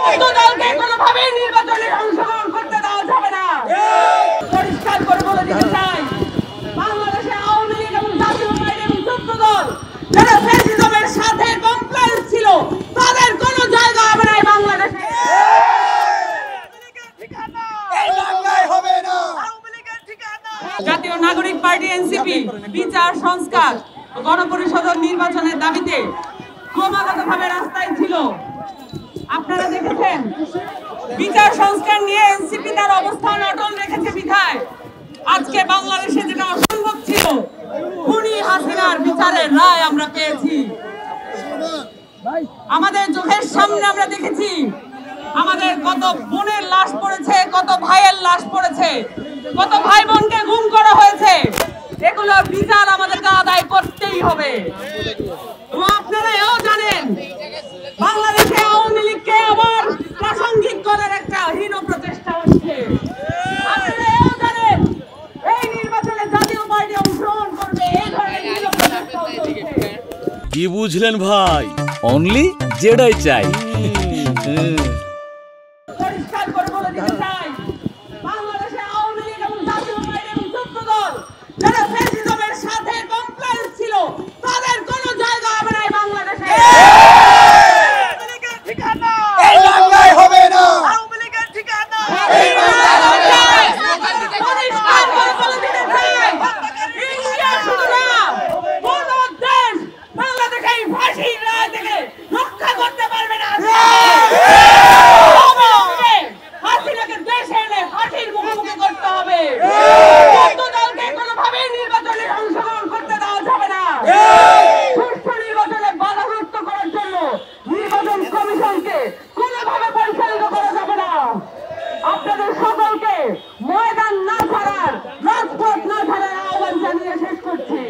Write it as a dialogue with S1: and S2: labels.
S1: কোন দলকে কোনোভাবেই নির্বাচনে অংশগ্রহণ করতে দেওয়া যাবে না। পরিষ্কার করে বলে দিতে চাই, বাংলাদেশে আওয়ামী লীগ এবং জাতীয় পার্টি এবং 14 দল যারা ফ্যাসিজমের সাথে কমপ্লায়েন্স ছিল, তাদের কোনো জায়গা হবে না এই বাংলাদেশে। জাতীয় নাগরিক পার্টি এনসিপি বিচার সংস্কার ও গণপরিষদ নির্বাচনের দাবিতে ক্রমাগতভাবে রাস্তায় ছিল। আপনারা দেখেছেন, বিচার সংস্কার নিয়ে এনসিপি তার অবস্থান অটল রেখেছে বিধায় আজকে বাংলাদেশে যেটা অসম্ভব ছিল, খুনি হাসিনার বিচারের রায় আমরা পেয়েছি। আমাদের চোখের সামনে আমরা দেখেছি আমাদের কত বোনের লাশ পড়েছে, কত ভাইয়ের লাশ পড়েছে, কত ভাই বোনকে গুম করা হয়েছে। এগুলোর বিচার আমাদেরকে আদায় করতেই হবে। এবং আপনারা এও জানেন, বাংলাদেশে আওয়ামী লীগকে আবার প্রাসঙ্গিক করার একটা হীন প্রচেষ্টা হচ্ছে। আপনারা এও জানেন, এই নির্বাচনে জাতীয় পার্টি অংশগ্রহণ করবে, এই ধরনের হীন প্রচেষ্টা হচ্ছে।
S2: কি বুঝলেন ভাই? অনলি যেটাই চাই।
S1: পরিষ্কার করে বলে দিতে চাই, বাংলাদেশে আওয়ামী লীগ এবং জাতীয় পার্টি এবং 14 দল যারা ফ্যাসিজমের সাথে কমপ্লায়েন্স ছিল, তাদের কোনো জায়গা হবে না এই বাংলাদেশে।
S3: এই বাংলায় হবে না।
S1: পরিষ্কার করে বলে দিতে চাই, ইন্ডিয়া শুধু না, কোন দেশ বাংলাদেশে এই ফাঁসির রায় থেকে রক্ষা করতে পারবে না। হাসিনাকে দেশে এনে ফাঁসির মুখোমুখি করতে হবে। কোন দলকে কোনোভাবেই নির্বাচনে অংশগ্রহণ করতে দেওয়া যাবে না। সুষ্ঠু নির্বাচনে বাধাগ্রস্ত করার জন্য নির্বাচন কমিশনকে কোনোভাবে পরিচালিত করা যাবে না। আপনাদের সকলকে ময়দান না ছাড়ার, রাজপথ না ছাড়ার আহ্বান জানিয়ে শেষ করছি।